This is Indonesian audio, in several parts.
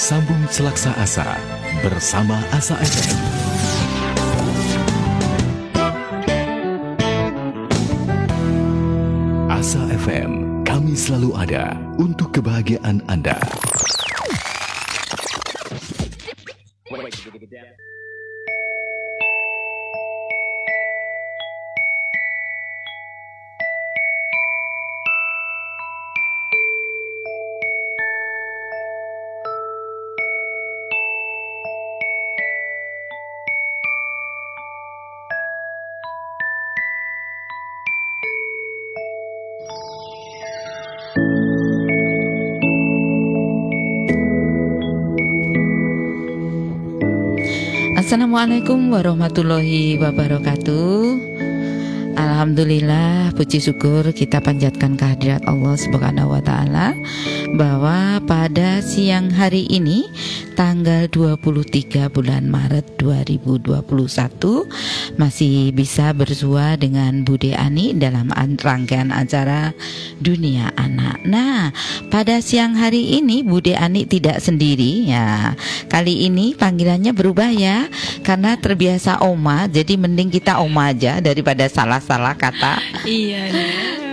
Sambung Selaksa Asa bersama Asa FM. Asa FM, kami selalu ada untuk kebahagiaan Anda. Assalamualaikum warahmatullahi wabarakatuh. Alhamdulillah, puji syukur kita panjatkan kehadirat Allah Subhanahu wa taala bahwa pada siang hari ini tanggal 23 bulan Maret 2021 masih bisa bersua dengan Bude Ani dalam rangkaian acara Dunia Anak. Nah, pada siang hari ini Bude Ani tidak sendiri ya. Kali ini panggilannya berubah ya, karena terbiasa Oma, jadi mending kita Oma aja daripada salah-salah kata. Iya.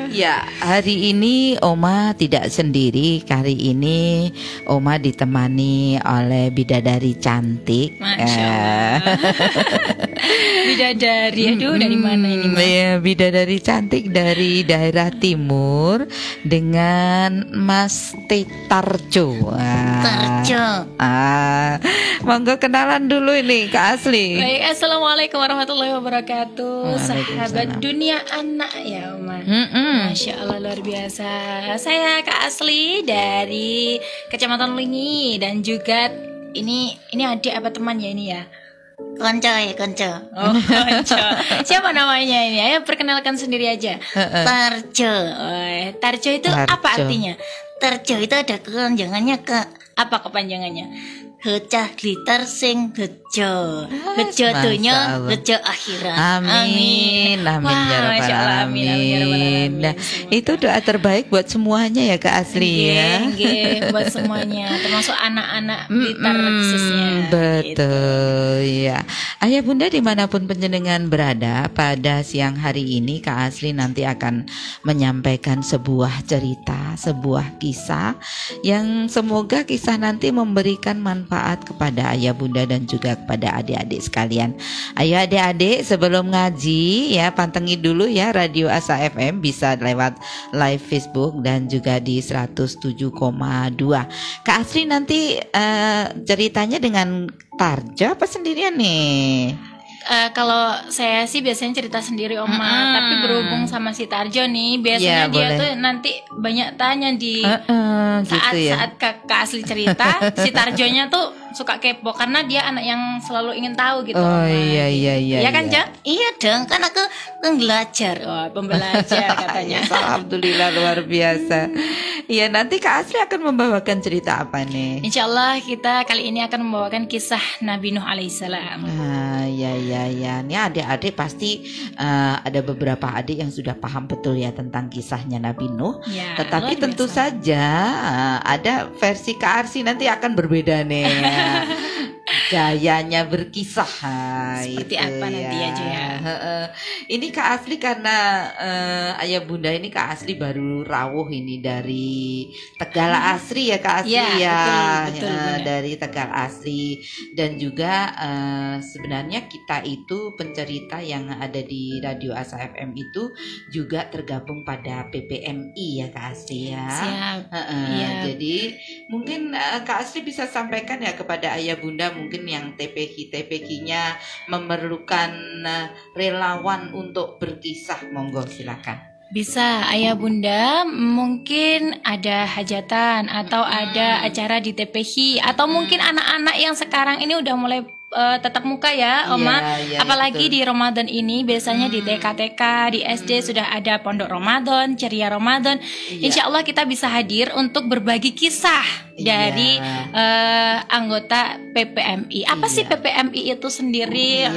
Ya, hari ini Oma tidak sendiri. Kali ini Oma ditemani oleh bidadari cantik. Masya Allah. Bidadari, aduh dari mana ini? Ya, bidadari cantik dari daerah timur dengan Mas Tarjo. Tarjo. Monggo kenalan dulu ini Kak Asli. Baik, assalamualaikum warahmatullahi wabarakatuh. Sahabat Dunia Anak ya Oma. Masya Allah, luar biasa. Saya Kak Asli dari Kecamatan Lingi dan juga ini adik apa teman ya ini ya? Konco. Oh, Konco. Siapa namanya ini? Ayo perkenalkan sendiri aja. Tarjo. Tarjo itu apa artinya? Tarjo itu ada kepanjangannya ke apa kepanjangannya? Hecah liter sing bejo. Bejo dunya, bejo akhirat. Amin. Amin ya rabbal alamin. Nah, itu doa terbaik buat semuanya ya Kak Asli ya. Buat semuanya, termasuk anak-anak Blitar khususnya. Betul ya. Ayah bunda dimanapun penjenengan berada, pada siang hari ini Kak Asli nanti akan menyampaikan sebuah cerita, sebuah kisah yang semoga kisah nanti memberikan manfaat kepada ayah bunda dan juga kepada adik-adik sekalian. Ayo adik-adik, sebelum ngaji ya pantengi dulu ya Radio Asa FM, bisa lewat live Facebook dan juga di 107,2. Kak Asri nanti ceritanya dengan Tarjo apa sendirian nih? Kalau saya sih biasanya cerita sendiri Oma, tapi berhubung sama si Tarjo nih, biasanya dia tuh nanti banyak tanya di saat Kak Asli cerita, si Tarjonya tuh suka kepo karena dia anak yang selalu ingin tahu gitu. Oh iya. Ya kan Cak? Iya dong, kan aku pembelajar. Pembelajar katanya. Alhamdulillah, luar biasa. Iya, nanti Kak Asli akan membawakan cerita apa nih? Insya Allah kita kali ini akan membawakan kisah Nabi Nuh alaihissalam. Ya. Ini adik-adik pasti ada beberapa adik yang sudah paham betul ya tentang kisahnya Nabi Nuh. Ya, tetapi tentu saja ada versi Kak Asli nanti akan berbeda nih. Gayanya berkisah seperti itu apa nanti aja ya. Ini Kak Asli karena ayah bunda ini Kak Asli baru rawuh ini dari Tegal Asri ya Kak Asli ya, betul, dari Tegal Asri. Dan juga sebenarnya kita itu pencerita yang ada di Radio Asa FM itu juga tergabung pada PPMI ya Kak Asli ya. Siap. Jadi mungkin Kak Asli bisa sampaikan ya kepada ayah bunda mungkin yang TPK-nya memerlukan relawan untuk berkisah, monggo silakan. Bisa ayah bunda, mungkin ada hajatan atau ada acara di TPK atau mungkin anak-anak yang sekarang ini udah mulai tatap muka ya Oma, apalagi di Ramadan ini biasanya di TK-TK, di SD sudah ada pondok Ramadan, ceria Ramadan. Insya Allah kita bisa hadir untuk berbagi kisah dari anggota PPMI. Apa sih PPMI itu sendiri?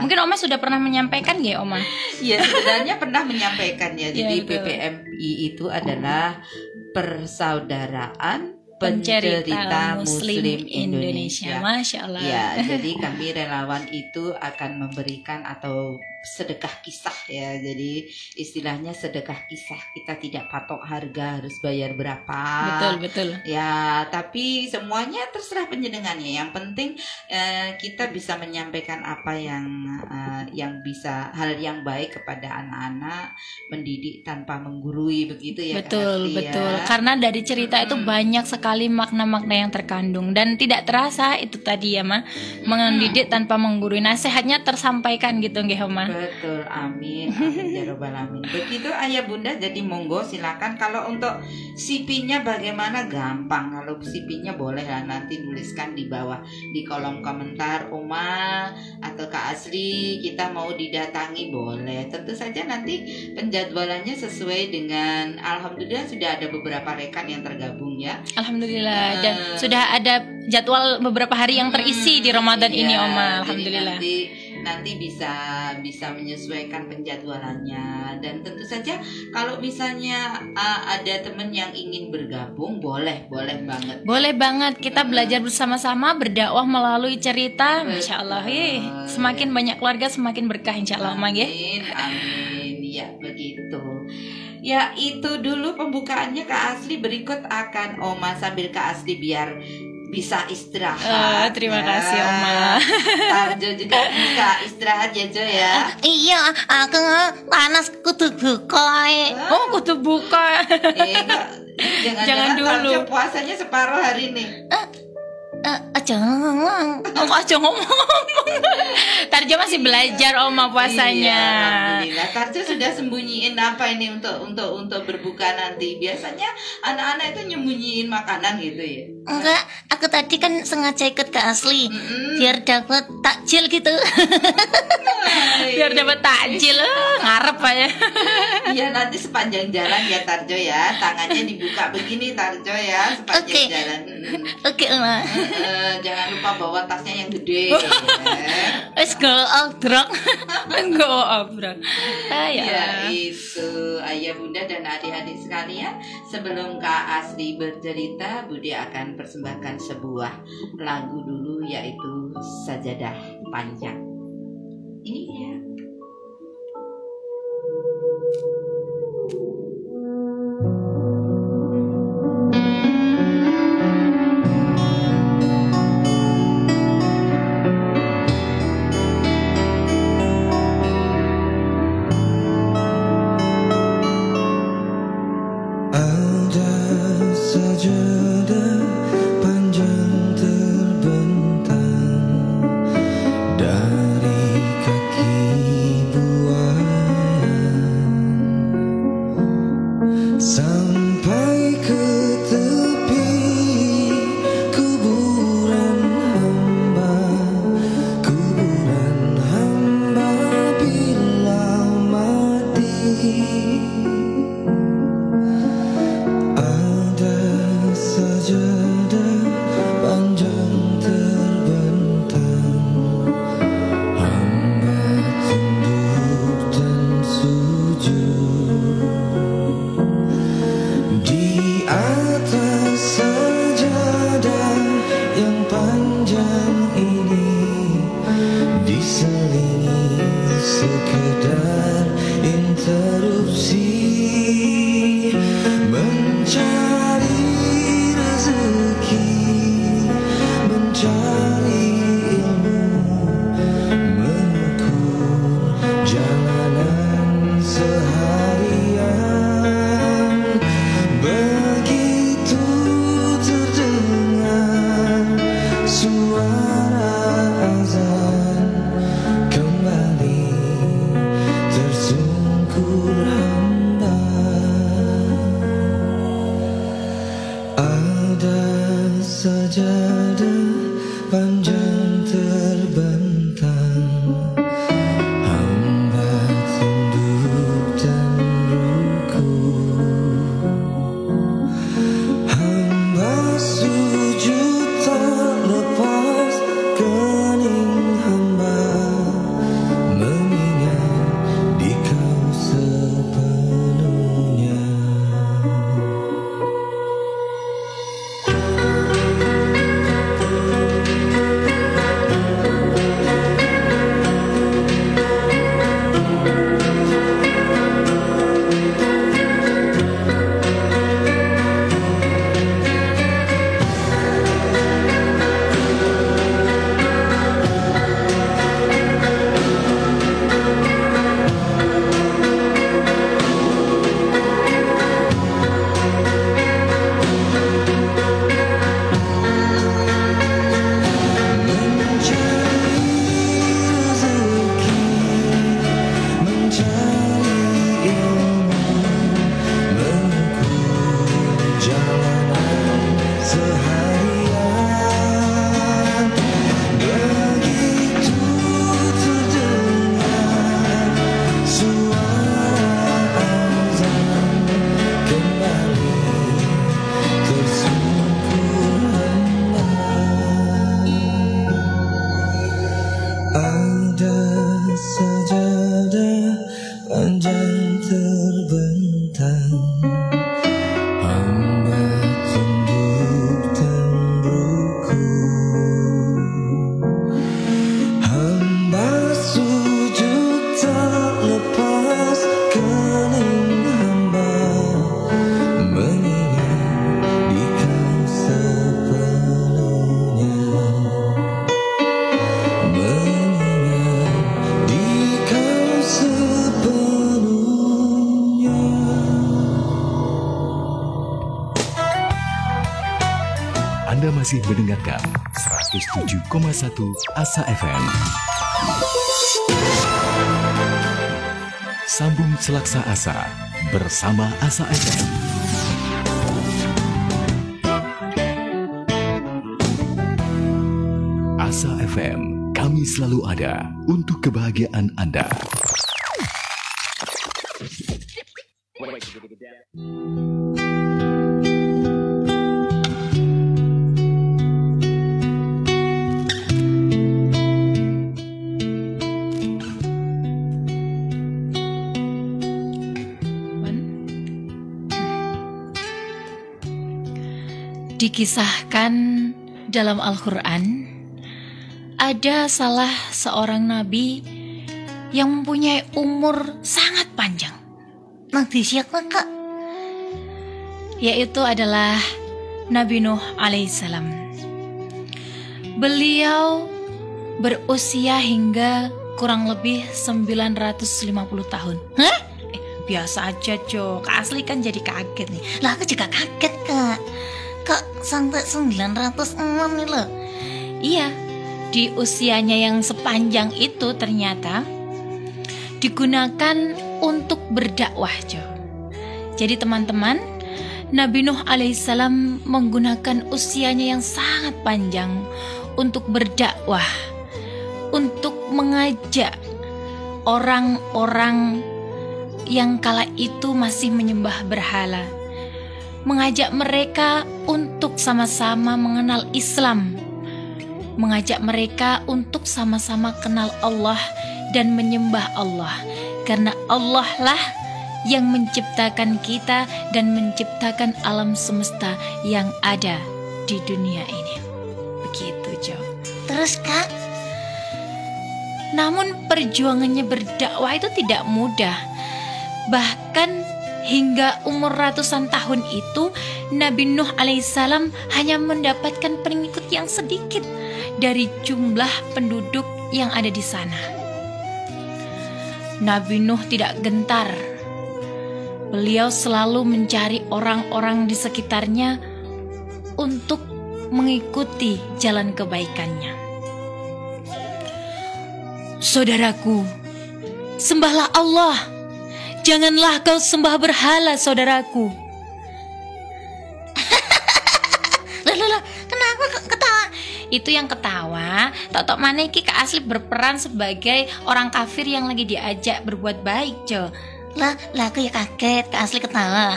Mungkin Oma sudah pernah menyampaikan ya Oma? Iya, sebenarnya pernah menyampaikan ya. Jadi PPMI itu adalah persaudaraan pencerita Muslim Indonesia. Masya Allah. Ya, jadi kami relawan itu akan memberikan atau sedekah kisah ya. Jadi istilahnya sedekah kisah, kita tidak patok harga harus bayar berapa. Betul. Ya, tapi semuanya terserah penjenengannya. Yang penting kita bisa menyampaikan apa yang bisa, hal yang baik kepada anak-anak, mendidik tanpa menggurui, begitu ya. Betul. Karena dari cerita itu banyak sekali makna-makna yang terkandung dan tidak terasa itu tadi ya Ma, mendidik tanpa menggurui. Nasihatnya tersampaikan gitu nggih Ma. Betul, amin ya robbal alamin. Begitu Ayah Bunda, jadi monggo silakan. Kalau untuk CP-nya bagaimana, gampang. Kalau CP-nya boleh lah nanti tuliskan di bawah di kolom komentar, Oma atau Kak Asli kita mau didatangi, boleh. Tentu saja nanti penjadwalannya sesuai dengan, alhamdulillah sudah ada beberapa rekan yang tergabung ya. Alhamdulillah, dan sudah ada jadwal beberapa hari yang terisi di Ramadan ini Oma. Alhamdulillah. Nanti bisa menyesuaikan penjadwalannya. Dan tentu saja kalau misalnya ada teman yang ingin bergabung, boleh banget. Boleh banget, kita belajar bersama-sama, berdakwah melalui cerita. Masya Allah, semakin banyak keluarga semakin berkah insya Allah. Amin. Ya begitu. Ya itu dulu pembukaannya Kak Asli. Berikut akan Oma sambil Kak Asli biar bisa istirahat. Terima kasih Oma. Tarjo juga bisa istirahat ya Jo ya. Iya, aku panas kudu buka. Kudu buka. Jangan dulu. Tarjo puasanya separuh hari nih. Jangan. Aja ngomong. Tarjo masih belajar Oma puasanya. Alhamdulillah. Tarjo sudah sembunyiin apa ini untuk berbuka nanti. Biasanya anak-anak itu nyembunyiin makanan gitu ya. Enggak, aku tadi kan sengaja ikut ke Asli biar dapat takjil gitu. Biar dapat takjil, ngarep aja. Iya, nanti sepanjang jalan ya Tarjo ya, tangannya dibuka begini Tarjo ya sepanjang jalan. Oke, Oma. Jangan lupa bawa tasnya yang gede. Wes go obrok. Ya itu Ayah Bunda dan adik-adik sekalian, sebelum Kak Asli bercerita, Budi akan persembahkan sebuah lagu dulu, yaitu Sajadah Panjang. Ini dia. Anda masih mendengarkan 107,1 Asa FM. Sambung Selaksa Asa bersama Asa FM. Asa FM, kami selalu ada untuk kebahagiaan Anda. Dikisahkan dalam Al-Quran, ada salah seorang nabi yang mempunyai umur sangat panjang. Nabi siapa, Kak? Yaitu adalah Nabi Nuh alaihissalam. Beliau berusia hingga kurang lebih 950 tahun. Hah? Biasa aja, Jo. Kak Asli kan jadi kaget nih. Lah aku juga kaget, Kak. Kak sampai 906 nih loh. Iya, di usianya yang sepanjang itu ternyata digunakan untuk berdakwah, Jo. Jadi teman-teman, Nabi Nuh alaihissalam menggunakan usianya yang sangat panjang untuk berdakwah, untuk mengajak orang-orang yang kala itu masih menyembah berhala, mengajak mereka untuk sama-sama mengenal Islam, mengajak mereka untuk sama-sama kenal Allah dan menyembah Allah, karena Allah lah yang menciptakan kita dan menciptakan alam semesta yang ada di dunia ini. Begitu, Jo. Terus, Kak? Namun perjuangannya berdakwah itu tidak mudah. Bahkan hingga umur ratusan tahun itu, Nabi Nuh alaihissalam hanya mendapatkan pengikut yang sedikit dari jumlah penduduk yang ada di sana. Nabi Nuh tidak gentar. Beliau selalu mencari orang-orang di sekitarnya untuk mengikuti jalan kebaikannya. Saudaraku, sembahlah Allah. Janganlah kau sembah berhala, saudaraku. Loh, kenapa ketawa? Itu yang ketawa, tok mana iki Kak Asli berperan sebagai orang kafir yang lagi diajak berbuat baik, Jo. Lah aku ya kaget, Kak Asli ketawa.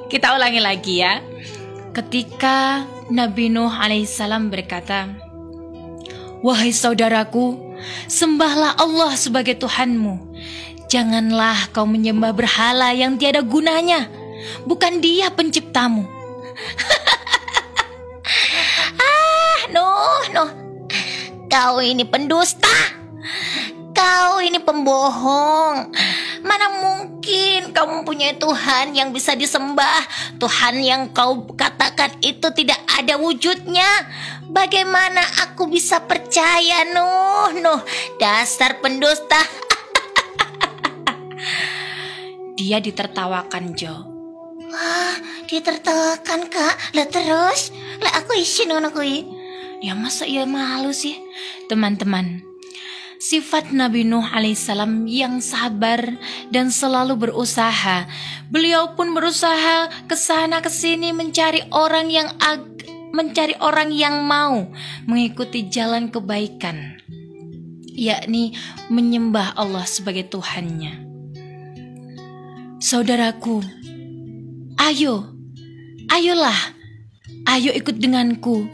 Kita ulangi lagi ya. Ketika Nabi Nuh alaihissalam berkata, "Wahai saudaraku, sembahlah Allah sebagai Tuhanmu. Janganlah kau menyembah berhala yang tiada gunanya. Bukan Dia penciptamu." Nuh, kau ini pendusta. Kau ini pembohong. Mana mungkin kau mempunyai Tuhan yang bisa disembah? Tuhan yang kau katakan itu tidak ada wujudnya. Bagaimana aku bisa percaya, Nuh? Dasar pendusta. Dia ditertawakan, Jo. Wah, ditertawakan, Kak. Lah terus? Lah aku isin ngono kuwi. Ya masa ia malu sih? Teman-teman, sifat Nabi Nuh alaihissalam yang sabar dan selalu berusaha. Beliau pun berusaha kesana kesini mencari orang yang mau mengikuti jalan kebaikan, yakni menyembah Allah sebagai Tuhannya. Saudaraku, ayolah, ayo ikut denganku.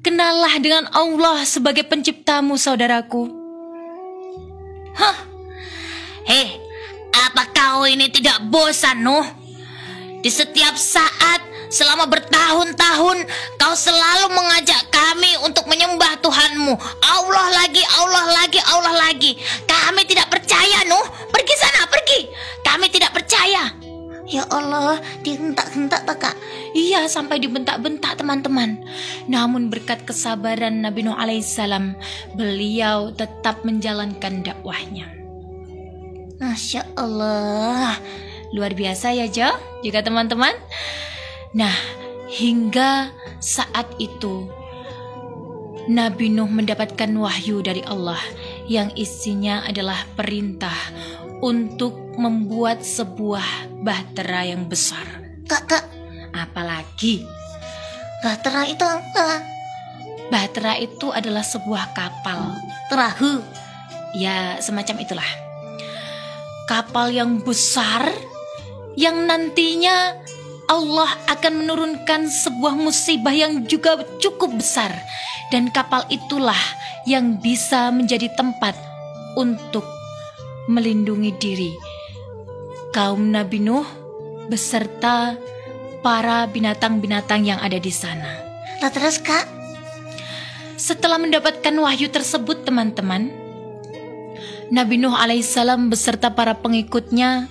Kenallah dengan Allah sebagai penciptamu, saudaraku. Hei, apa kau ini tidak bosan, Nuh? Di setiap saat, selama bertahun-tahun, kau selalu mengajak kami untuk menyembah Tuhanmu. Allah lagi, Allah lagi, Allah lagi. Kami tidak percaya, Nuh. Pergi sana, pergi. Kami tidak percaya. Ya Allah, dihentak-hentak tak, Kak? Iya, sampai dibentak-bentak, teman-teman. Namun berkat kesabaran Nabi Nuh alaihissalam, beliau tetap menjalankan dakwahnya. Masya Allah. Luar biasa ya, Jo, juga teman-teman. Nah, Hingga saat itu Nabi Nuh mendapatkan wahyu dari Allah yang isinya adalah perintah untuk membuat sebuah bahtera yang besar. Kak, Apalagi? bahtera itu apa? Bahtera itu adalah sebuah kapal. Perahu. Ya, semacam itulah. Kapal yang besar yang nantinya Allah akan menurunkan sebuah musibah yang juga cukup besar. Dan kapal itulah yang bisa menjadi tempat untuk melindungi diri kaum Nabi Nuh beserta para binatang-binatang yang ada di sana. Lah terus Kak? Setelah mendapatkan wahyu tersebut teman-teman, Nabi Nuh alaihissalam beserta para pengikutnya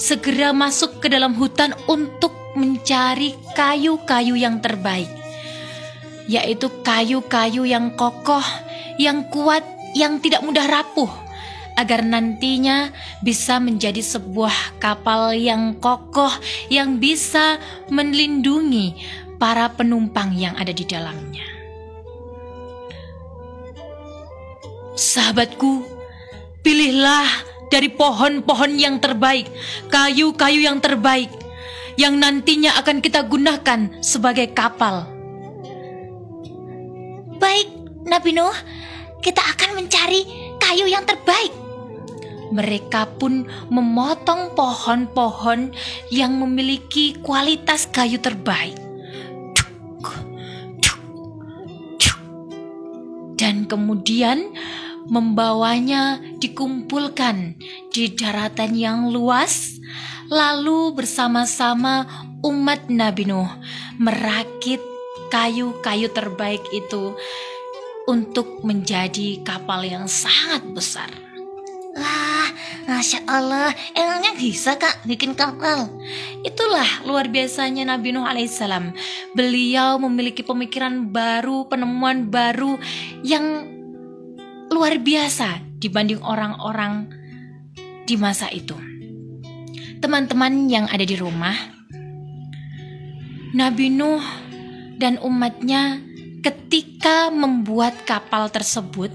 segera masuk ke dalam hutan untuk mencari kayu-kayu yang terbaik, yaitu kayu-kayu yang kokoh, yang kuat, yang tidak mudah rapuh, agar nantinya bisa menjadi sebuah kapal yang kokoh yang bisa melindungi para penumpang yang ada di dalamnya. Sahabatku, pilihlah dari pohon-pohon yang terbaik, kayu-kayu yang terbaik, yang nantinya akan kita gunakan sebagai kapal. Baik, Nabi Nuh, kita akan mencari kayu yang terbaik. Mereka pun memotong pohon-pohon yang memiliki kualitas kayu terbaik. Dan kemudian membawanya dikumpulkan di daratan yang luas. Lalu bersama-sama umat Nabi Nuh merakit kayu-kayu terbaik itu untuk menjadi kapal yang sangat besar. Lah, Masya Allah, emangnya bisa Kak bikin kapal? Itulah luar biasanya Nabi Nuh alaihissalam. Beliau memiliki pemikiran baru, penemuan baru yang luar biasa dibanding orang-orang di masa itu. Teman-teman yang ada di rumah, Nabi Nuh dan umatnya ketika membuat kapal tersebut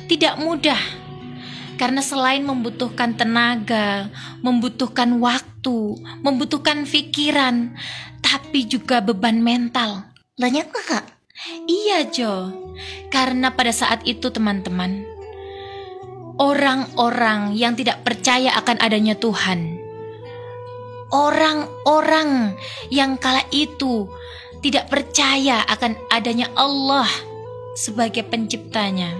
tidak mudah. Karena selain membutuhkan tenaga, membutuhkan waktu, membutuhkan pikiran, tapi juga beban mental. Banyak Kak? Iya Jo, karena pada saat itu teman-teman, orang-orang yang tidak percaya akan adanya Tuhan, orang-orang yang kala itu tidak percaya akan adanya Allah sebagai penciptanya,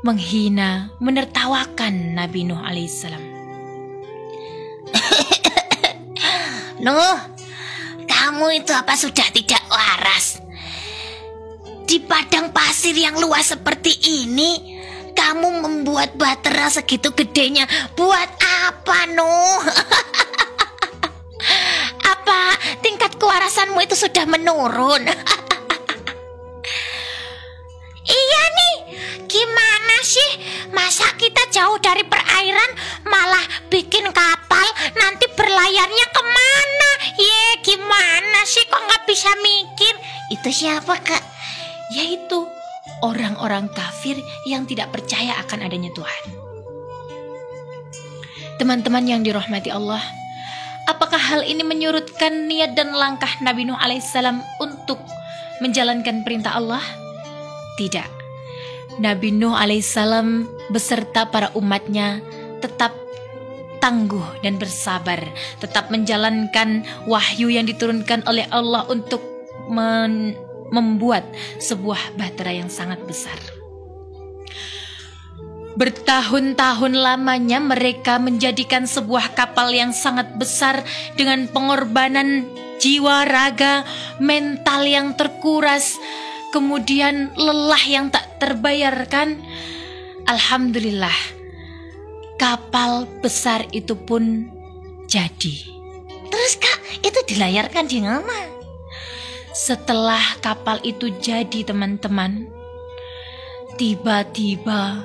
menghina, menertawakan Nabi Nuh alaihissalam. Nuh, kamu itu apa sudah tidak waras? Di padang pasir yang luas seperti ini, kamu membuat bahtera segitu gedenya. Buat apa, Nuh? Apa tingkat kewarasanmu itu sudah menurun? Iya nih, gimana sih? Masa kita jauh dari perairan malah bikin kapal, nanti berlayarnya kemana? Gimana sih kok nggak bisa mikir? Itu siapa Kak? Yaitu orang-orang kafir yang tidak percaya akan adanya Tuhan. Teman-teman yang dirahmati Allah, apakah hal ini menyurutkan niat dan langkah Nabi Nuh alaihissalam untuk menjalankan perintah Allah? Tidak. Nabi Nuh alaihissalam beserta para umatnya tetap tangguh dan bersabar, tetap menjalankan wahyu yang diturunkan oleh Allah untuk membuat sebuah bahtera yang sangat besar. Bertahun-tahun lamanya mereka menjadikan sebuah kapal yang sangat besar dengan pengorbanan jiwa, raga, mental yang terkuras, kemudian lelah yang tak terbayarkan. Alhamdulillah, kapal besar itu pun jadi. Terus Kak, itu dilayarkan di mana? Setelah kapal itu jadi teman-teman, tiba-tiba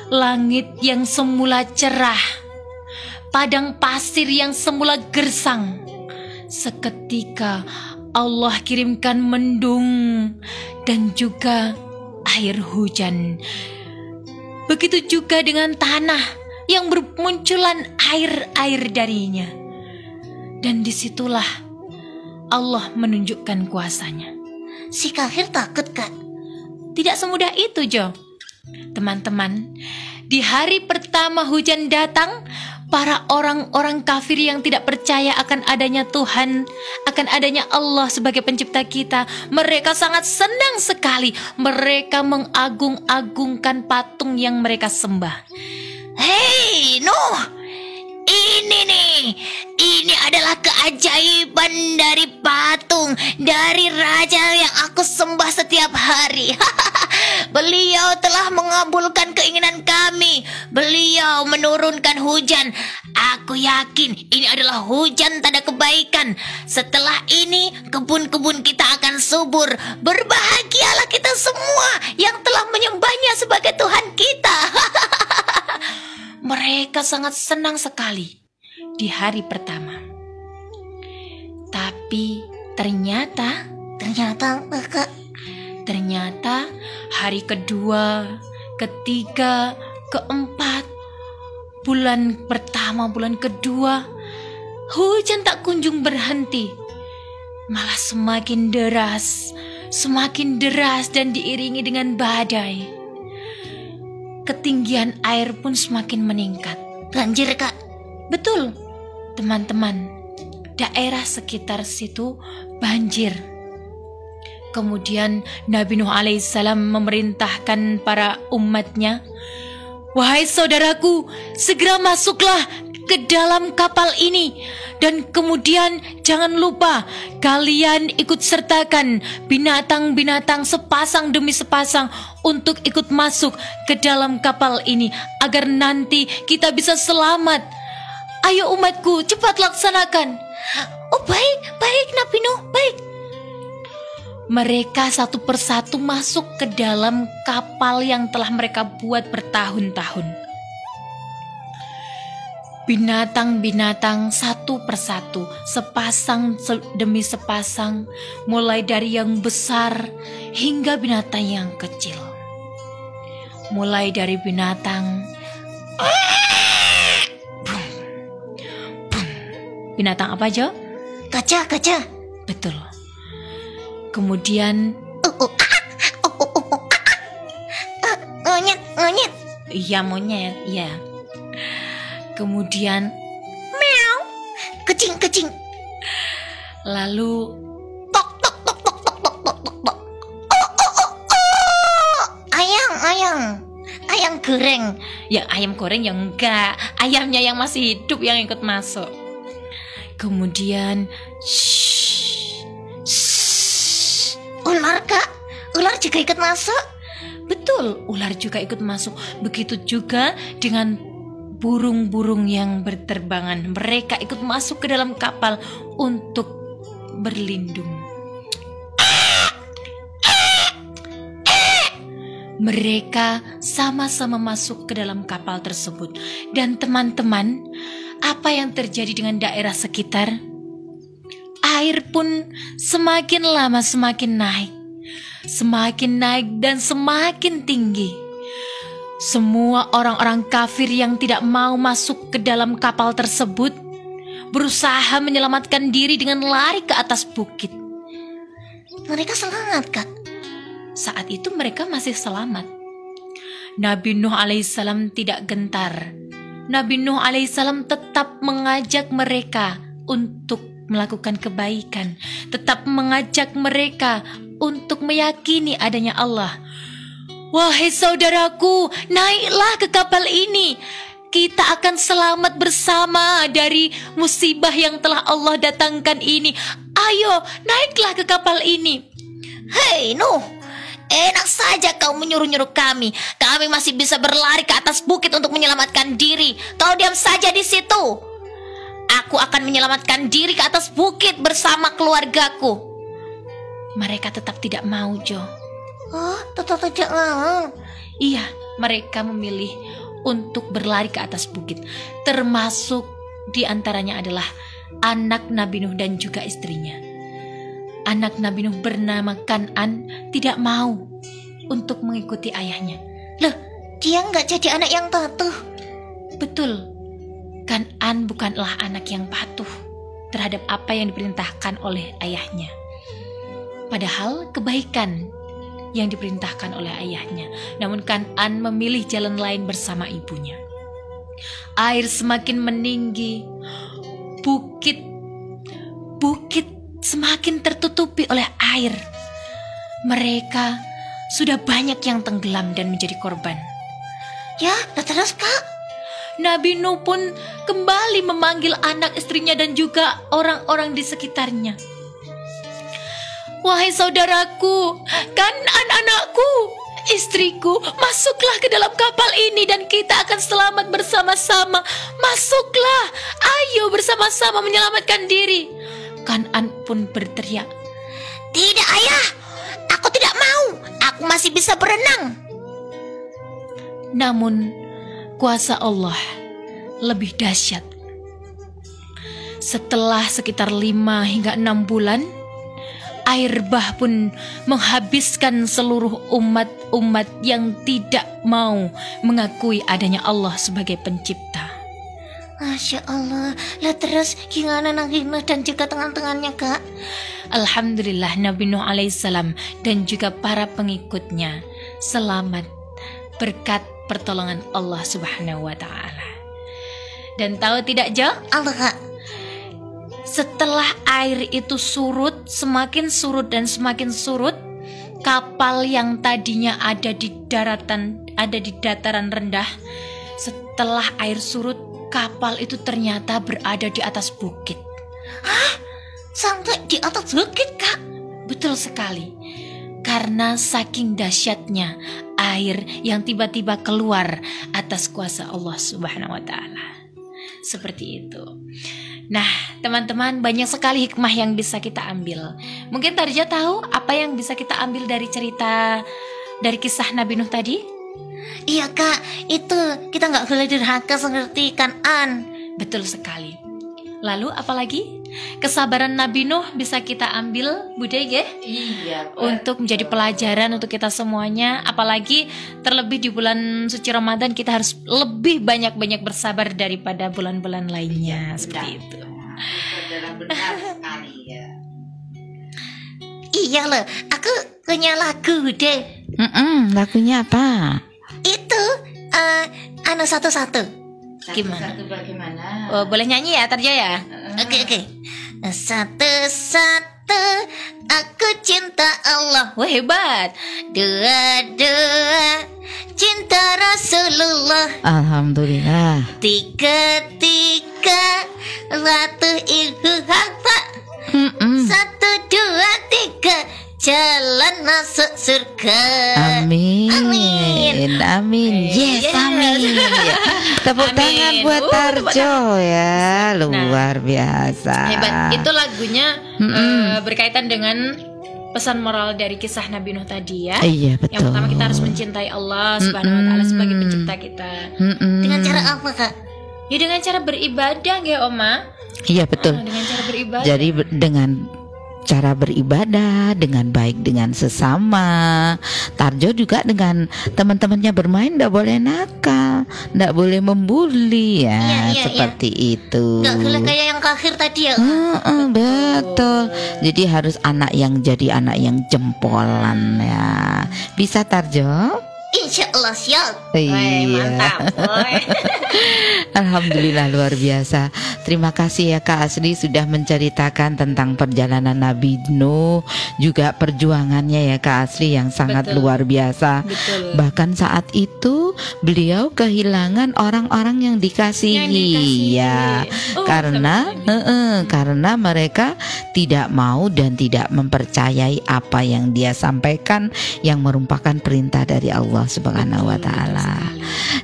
langit yang semula cerah, padang pasir yang semula gersang, seketika Allah kirimkan mendung dan juga air hujan. Begitu juga dengan tanah yang bermunculan air-air darinya. Dan disitulah Allah menunjukkan kuasanya. Si kafir takut, Kak. Tidak semudah itu, Jo. Teman-teman, di hari pertama hujan datang, para orang-orang kafir yang tidak percaya akan adanya Tuhan, akan adanya Allah sebagai pencipta kita, mereka sangat senang sekali. Mereka mengagung-agungkan patung yang mereka sembah. Hei, Nuh, ini adalah keajaiban dari patung, dari raja yang aku sembah setiap hari. Beliau telah mengabulkan keinginan kami. Beliau menurunkan hujan. Aku yakin ini adalah hujan tanda kebaikan. Setelah ini kebun-kebun kita akan subur. Berbahagialah kita semua yang telah menyembahnya sebagai Tuhan kita. Mereka sangat senang sekali di hari pertama. Tapi ternyata hari kedua, ketiga, keempat, bulan pertama, bulan kedua, hujan tak kunjung berhenti. Malah semakin deras dan diiringi dengan badai. Ketinggian air pun semakin meningkat. Banjir, Kak. Betul, teman-teman. Daerah sekitar situ banjir. Kemudian Nabi Nuh alaihissalam memerintahkan para umatnya, "Wahai saudaraku, segera masuklah ke dalam kapal ini. Dan kemudian jangan lupa kalian ikut sertakan binatang-binatang sepasang demi sepasang untuk ikut masuk ke dalam kapal ini agar nanti kita bisa selamat. Ayo umatku, cepat laksanakan." Oh, baik Nabi Nuh, baik. Mereka satu persatu masuk ke dalam kapal yang telah mereka buat bertahun-tahun. Binatang-binatang satu persatu, sepasang demi sepasang, mulai dari yang besar hingga binatang yang kecil. Mulai dari binatang binatang apa, Jo? Kaca. Betul. Kemudian monyet. iya, monyet, iya. Kemudian Meow. Kecing. lalu Tok. Ayam goreng. yang ayam goreng yang enggak, ayamnya yang masih hidup yang ikut masuk. Kemudian Ular, Kak. Ular juga ikut masuk. betul, ular juga ikut masuk. Begitu juga dengan burung-burung yang berterbangan. Mereka ikut masuk ke dalam kapal untuk berlindung. Mereka sama-sama masuk ke dalam kapal tersebut. Dan teman-teman, apa yang terjadi dengan daerah sekitar? Air pun semakin lama semakin naik. Semakin naik dan semakin tinggi. Semua orang-orang kafir yang tidak mau masuk ke dalam kapal tersebut berusaha menyelamatkan diri dengan lari ke atas bukit. Mereka selamat, Kak. Saat itu mereka masih selamat. Nabi Nuh alaihissalam tidak gentar. Nabi Nuh alaihissalam tetap mengajak mereka untuk melakukan kebaikan, tetap mengajak mereka untuk meyakini adanya Allah. "Wahai saudaraku, naiklah ke kapal ini. Kita akan selamat bersama dari musibah yang telah Allah datangkan ini. Ayo, naiklah ke kapal ini." Hei Nuh, enak saja kau menyuruh-nyuruh kami. Kami masih bisa berlari ke atas bukit untuk menyelamatkan diri. Kau diam saja di situ. Aku akan menyelamatkan diri ke atas bukit bersama keluargaku. Mereka tetap tidak mau, Jo. Oh, tetap tidak mau. Iya, mereka memilih untuk berlari ke atas bukit. Termasuk di antaranya adalah anak Nabi Nuh dan juga istrinya. anak Nabi Nuh bernama Kan'an tidak mau untuk mengikuti ayahnya. Loh, dia nggak jadi anak yang patuh. Betul, Kan'an bukanlah anak yang patuh terhadap apa yang diperintahkan oleh ayahnya. Padahal kebaikan yang diperintahkan oleh ayahnya. Namun Kan'an memilih jalan lain bersama ibunya. Air semakin meninggi, bukit semakin tertutupi oleh air. Mereka sudah banyak yang tenggelam dan menjadi korban. Ya, terus Kak? Nabi Nuh pun kembali memanggil anak istrinya dan juga orang-orang di sekitarnya. Wahai saudaraku, Kan'an anakku, istriku, masuklah ke dalam kapal ini dan kita akan selamat bersama-sama. Masuklah, ayo bersama-sama menyelamatkan diri. Kan'an pun berteriak, Tidak ayah, aku tidak mau, aku masih bisa berenang. Namun kuasa Allah lebih dahsyat. Setelah sekitar 5 hingga 6 bulan, air bah pun menghabiskan seluruh umat-umat yang tidak mau mengakui adanya Allah sebagai pencipta. Masya Allah. Lah terus gimana Nabi Nuh dan juga teman-temannya Kak? Alhamdulillah Nabi Nuh alaihissalam dan juga para pengikutnya selamat berkat pertolongan Allah subhanahu wa ta'ala. Dan tahu tidak Jo? Allah Kak. Setelah air itu surut, semakin surut dan semakin surut, kapal yang tadinya ada di dataran rendah, setelah air surut, kapal itu ternyata berada di atas bukit. Hah? Sampai di atas bukit Kak? Betul sekali. Karena saking dahsyatnya air yang tiba-tiba keluar atas kuasa Allah Subhanahu wa taala. Seperti itu. Nah, teman-teman, banyak sekali hikmah yang bisa kita ambil. Mungkin Tarja tahu apa yang bisa kita ambil dari cerita, dari kisah Nabi Nuh tadi? Iya Kak, itu kita nggak boleh durhaka seperti Kan'an. Betul sekali. Lalu apalagi? Kesabaran Nabi Nuh bisa kita ambil, Bude ya? Iya. Untuk menjadi pelajaran untuk kita semuanya. Apalagi terlebih di bulan suci Ramadan, kita harus lebih banyak-banyak bersabar daripada bulan-bulan lainnya. Seperti itu. Benar sekali ya. Iya loh, aku punya lagu deh. Lagunya apa? Itu anu satu-satu. Gimana? Satu bagaimana? Oh, boleh nyanyi ya Tarja ya? Oke. Satu-satu aku cinta Allah. Wah, hebat. Dua-dua cinta Rasulullah. Alhamdulillah. Tiga-tiga ratu ibu hapa. Satu, dua, tiga jalan masuk surga. Amin. Yes, amin. Tepuk tangan buat Tarjo ya, luar biasa. Hebat. Itu lagunya berkaitan dengan pesan moral dari kisah Nabi Nuh tadi ya. Iya, betul. Yang pertama kita harus mencintai Allah Subhanahu wa taala sebagai pencipta kita. Dengan cara apa Kak? Ya dengan cara beribadah ya Oma. Iya, betul. Dengan cara beribadah. Jadi dengan cara beribadah dengan baik dengan sesama. Tarjo juga dengan teman-temannya bermain tidak boleh nakal, tidak boleh membuli ya, seperti itu. Nggak boleh kayak yang kafir tadi ya. Betul. Jadi harus anak yang jadi anak yang jempolan ya. Bisa Tarjo? Insya Allah siap. Iya. Mantap. Alhamdulillah luar biasa. Terima kasih ya Kak Asli sudah menceritakan tentang perjalanan Nabi Nuh, juga perjuangannya ya Kak Asli yang sangat luar biasa. Betul. Bahkan saat itu beliau kehilangan orang-orang yang dikasihi ya. Karena mereka tidak mau dan tidak mempercayai apa yang dia sampaikan yang merupakan perintah dari Allah Subhanahu wa taala.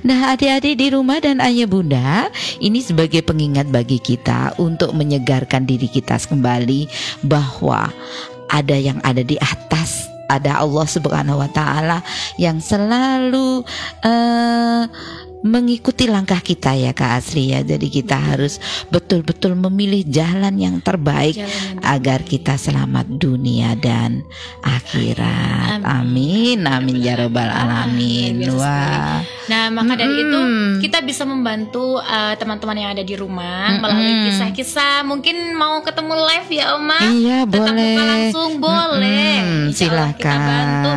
Nah, adik-adik di rumah dan ayah bunda, ini sebagai pengingat bagi kita untuk menyegarkan diri kita kembali bahwa ada yang ada di atas, ada Allah Subhanahu wa taala yang selalu mengikuti langkah kita ya Kak Asli ya. Jadi kita harus betul-betul memilih jalan yang terbaik agar kita selamat dunia dan akhirat. Amin, amin ya robbal alamin. Wah. Nah, maka dari itu kita bisa membantu teman-teman yang ada di rumah melalui kisah-kisah. Mungkin mau ketemu live ya Oma? Iya, tetap boleh. muka langsung boleh. Silakan. Kita bantu.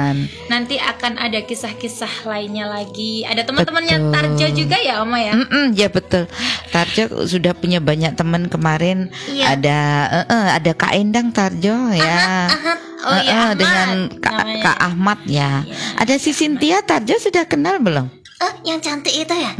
Nanti akan ada kisah-kisah lainnya lagi. Ada teman-temannya Tarjo juga ya Oma ya? Ya betul. Tarjo sudah punya banyak teman kemarin. Iya. Ada Kak Endang Tarjo ya. Oh iya, Ahmad dengan namanya. Kak Ahmad ya. Ada si Cynthia Tarjo sudah kenal belum? yang cantik itu ya?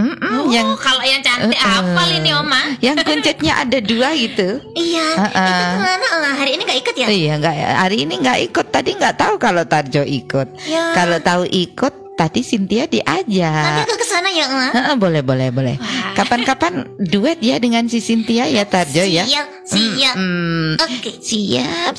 Yang Kalau yang cantik hafal ini Oma. yang kuncetnya ada 2 gitu. Iya, itu kemana? Hari ini nggak ikut ya? Iya nggak, hari ini nggak ikut. Tadi nggak tahu kalau Tarjo ikut. Ya. Kalau tahu ikut tadi Cynthia Nanti diajak. aku ke sana ya, Oma. Boleh. Kapan-kapan duet ya dengan si Cynthia ya Tarjo ya. Siap. Oke. Siap.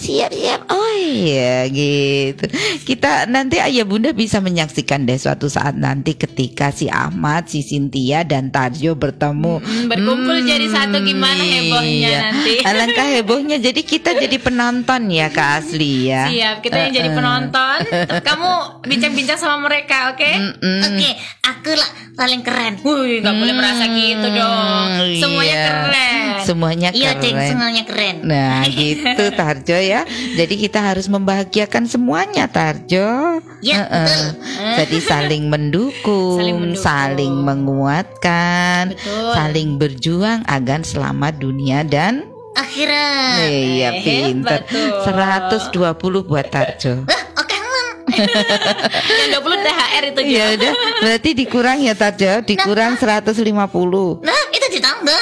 Oh iya gitu. Kita nanti ayah bunda bisa menyaksikan deh suatu saat nanti ketika si Ahmad, si Cynthia dan Tarjo bertemu. Berkumpul jadi satu, gimana hebohnya Iya. nanti. Alangkah hebohnya. Jadi kita jadi penonton ya Kak Asli ya. Siap, kita yang jadi penonton. Kamu bincang-bincang sama mereka, oke? Oke, aku lah paling keren. Wih, nggak boleh merasa gitu dong. Semuanya Iya. keren. Semuanya Iya, Ceng, keren. semuanya keren. Nah gitu Tarjo ya. Jadi kita harus membahagiakan semuanya Tarjo. Ya, betul. Jadi saling mendukung, saling menguatkan, Betul. saling berjuang agar selamat dunia dan Akhirat. iya pinter. hebat tuh. 120 buat Tarjo. Oke, Mam. Yang 20 THR itu Ya udah, berarti dikurang ya Tarjo, dikurang 150. Nah, itu ditambah.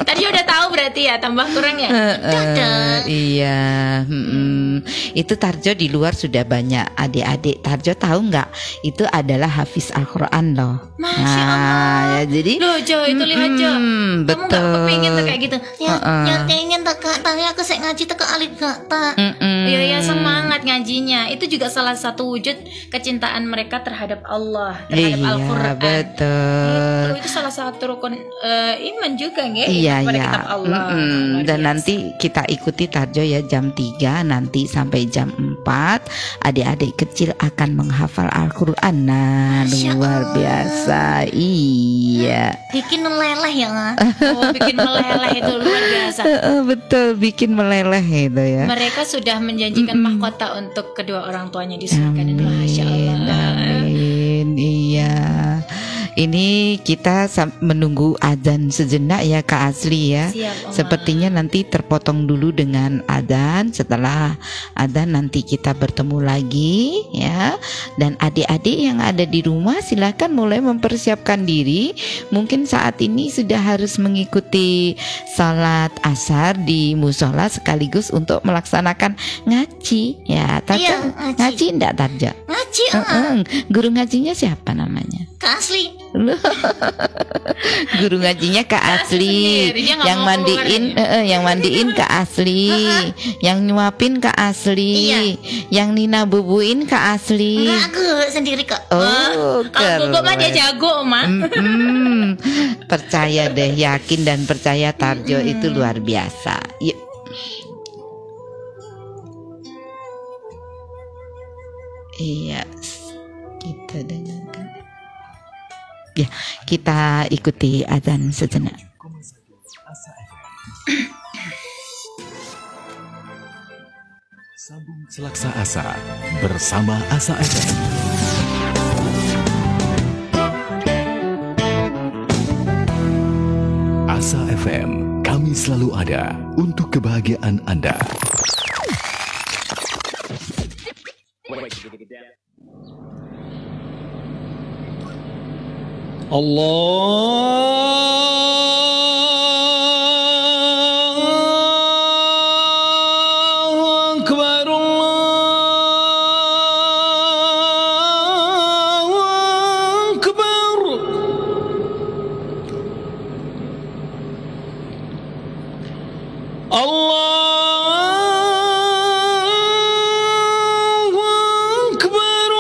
Tadi udah tahu berarti ya, tambah kurang ya. Iya, itu Tarjo di luar sudah banyak adik-adik. Tarjo tahu nggak? Itu adalah hafiz Al-Quran loh. Masya Allah. Ya, jadi Loh Jo, itu lihat Jo. Kamu nggak betul. kepingin tuh kayak gitu? Ya pengen tak kak, tapi aku sek ngaji tak ke alif kak tak. Iya semangat ngajinya. Itu juga salah satu wujud kecintaan mereka terhadap Allah, terhadap Iya, Al-Quran. betul. Itu salah satu rukun iman juga nggak? Iya, kepada iya. kitab Allah. Luar Dan biasa. nanti kita ikuti Tarjo ya jam 3 nanti sampai jam 4. Adik-adik kecil akan menghafal Al-Quran. Nah, Masya luar Allah. biasa. Iya. Bikin meleleh ya nggak? Oh, bikin meleleh itu luar biasa. Betul, bikin meleleh itu ya. Mereka sudah menjanjikan mahkota untuk kedua orang tuanya di surga. Dan Masya Allah. Amin. Iya. Ini kita menunggu adzan sejenak ya Kak Asli ya. Siap, Oma. Sepertinya nanti terpotong dulu dengan adzan. Setelah adzan nanti kita bertemu lagi ya. Dan adik-adik yang ada di rumah silakan mulai mempersiapkan diri. Mungkin saat ini sudah harus mengikuti salat asar di musola sekaligus untuk melaksanakan ngaji ya. Tarjo, Iya, ngaji. enggak Tarjo? Ngaji Guru ngajinya siapa namanya? Kak Asli. Guru ngajinya Kak Asli, sendiri, dia nggak yang mau mandiin, yang mandiin Kak Asli, yang nyuapin Kak Asli, Iya. yang Nina bubuin Kak Asli. Enggak, aku sendiri kok. Oh, Kalau bubuk mah dia keren. jago, Oma. Percaya deh, yakin dan percaya Tarjo itu luar biasa. Yuk. Iya, kita dengarkan. Ya, kita ikuti adzan sejenak. Sambung Selaksa Asa bersama Asa FM. Asa FM, kami selalu ada untuk kebahagiaan Anda. Allahu Akbar, Allahu Akbar. Allahu Akbar,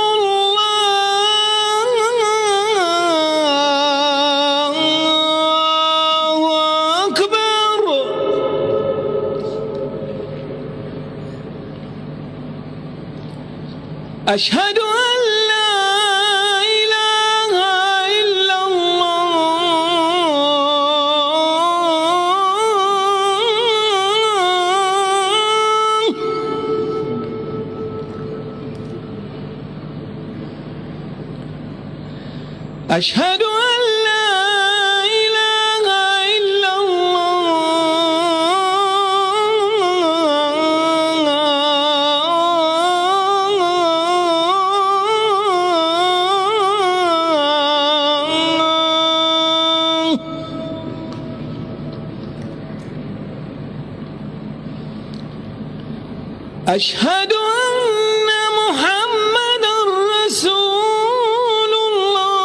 أشهد أن لا إله إلا الله أشهد أن لا إله إلا الله أشهد أن محمدا رسول الله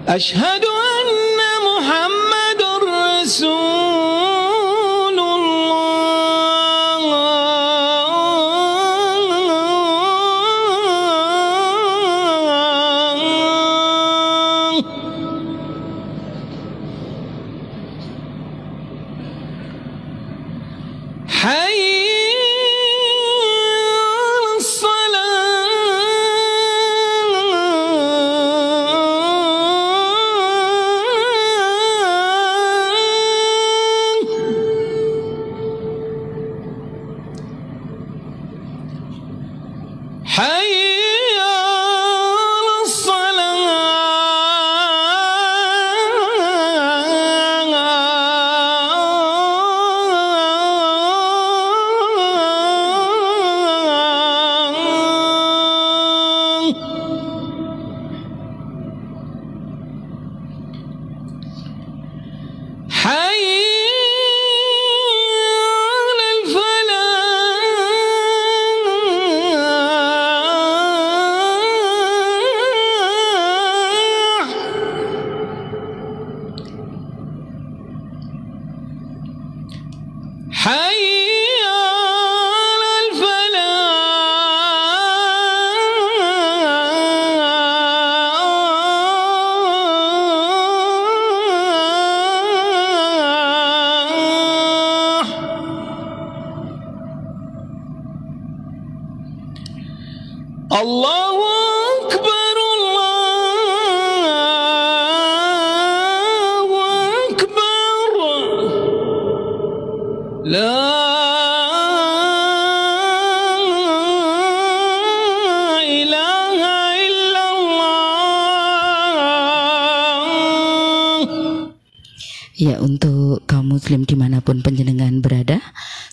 أشهد أن محمدا رسول الله حي على الصلاة حي على الصلاة حي على الفلاح حي على الفلاح الله أكبر الله أكبر لا إله إلا الله. Ya, untuk kaum muslim dimanapun penjenengan berada,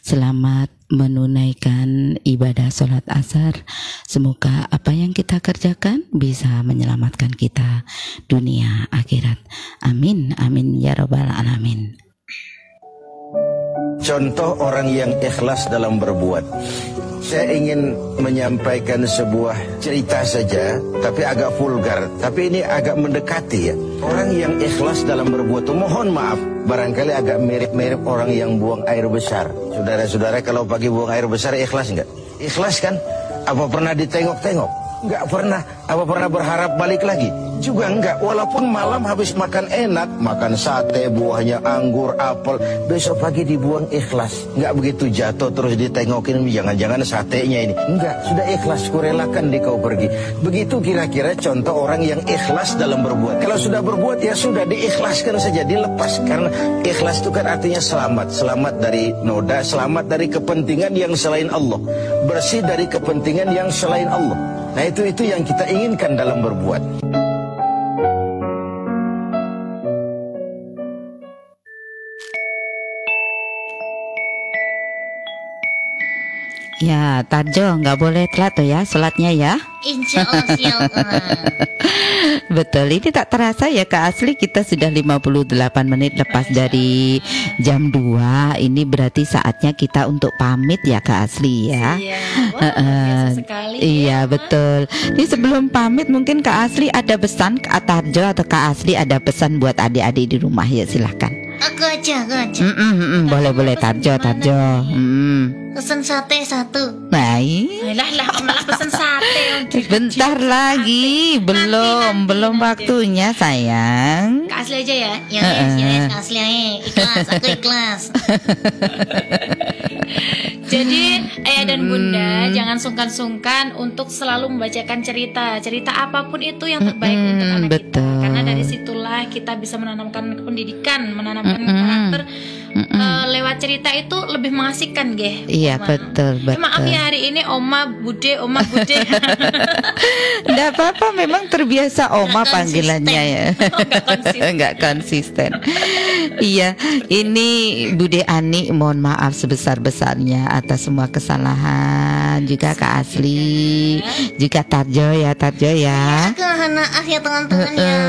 selamat menunaikan ibadah sholat asar. Semoga apa yang kita kerjakan bisa menyelamatkan kita dunia akhirat. Amin, amin ya rabbal alamin. Contoh orang yang ikhlas dalam berbuat. Saya ingin menyampaikan sebuah cerita saja, tapi agak vulgar. Tapi ini agak mendekati ya. Orang yang ikhlas dalam berbuat itu, mohon maaf, barangkali agak mirip-mirip orang yang buang air besar. Saudara-saudara, kalau pagi buang air besar ikhlas enggak? Ikhlas kan? Apa pernah ditengok-tengok? Enggak pernah. Apa pernah berharap balik lagi? Juga enggak. Walaupun malam habis makan enak, makan sate, buahnya anggur, apel, besok pagi dibuang ikhlas. Enggak begitu jatuh terus ditengokin, jangan-jangan satenya ini. Enggak, sudah ikhlas, kurelakan di kau pergi. Begitu kira-kira contoh orang yang ikhlas dalam berbuat. Kalau sudah berbuat ya sudah diikhlaskan saja, dilepas. Karena ikhlas itu kan artinya selamat. Selamat dari noda, selamat dari kepentingan yang selain Allah. Bersih dari kepentingan yang selain Allah. Nah itu yang kita inginkan dalam berbuat. Ya, Tarjo nggak boleh telat tuh ya sholatnya ya. Insya Allah siap. Betul, ini tak terasa ya Kak Asli, kita sudah 58 menit lepas dari jam 2. Ini berarti saatnya kita untuk pamit ya Kak Asli ya. Iya, biasa sekali. Iya betul. Ini sebelum pamit mungkin Kak Asli ada pesan, Kak Tarjo atau Kak Asli ada pesan buat adik-adik di rumah, ya silahkan. Aku aja. Boleh Tarjo. Pesen sate 1. Baik. Lah malah pesen sate. Bentar lagi, belum waktunya sayang. Kak Asli aja ya. Ya, asli aja. Ikhlas, aku ikhlas. Jadi ayah dan bunda jangan sungkan-sungkan untuk selalu membacakan cerita apapun itu yang terbaik untuk anak betul. kita. Karena dari situlah kita bisa menanamkan pendidikan, menanamkan karakter. Lewat cerita itu lebih mengasihkan, Geh. Iya, betul. Maaf ya hari ini Oma Bude. Nggak apa-apa, memang terbiasa Oma panggilannya ya. Nggak konsisten. Iya, ini Bude Ani mohon maaf sebesar-besarnya atas semua kesalahan. Juga Kak Asli, juga Tarjo ya. Aku maaf ya teman-teman ya.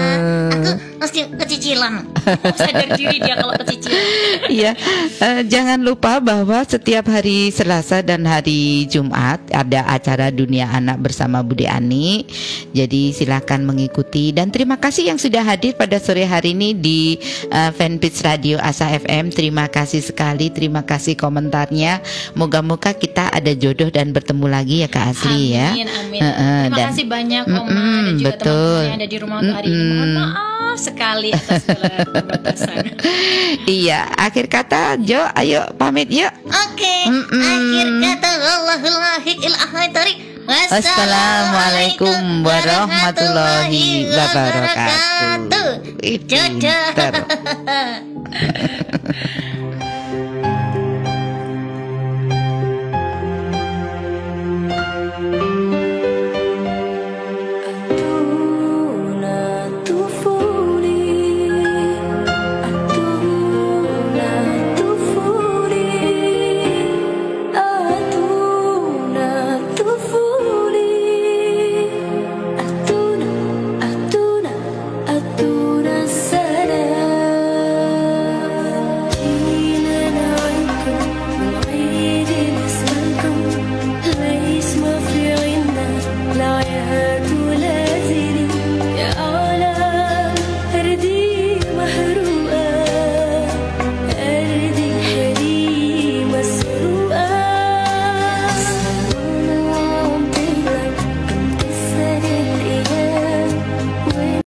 Aku mesti kecicilan. Sadar diri dia kalau kecicilan. Iya, jangan lupa bahwa setiap hari Selasa dan hari Jumat ada acara Dunia Anak bersama Bude Ani. Jadi silakan mengikuti dan terima kasih yang sudah hadir pada sore hari ini di fanpage Radio Asa FM. Terima kasih sekali, terima kasih komentarnya. Moga-moga kita ada jodoh dan bertemu lagi ya Kak Asli. Amin. Terima kasih banyak Oma dan juga teman-teman yang ada di rumah untuk hari ini. Mohon maaf sekali atas segala keterbatasan. Iya, akhir kata Jo, ayo pamit yuk. Oke. Akhir kata wallahul muwaffiq ila aqwamit thoriq. Wassalamualaikum warahmatullahi wabarakatuh. Dadah.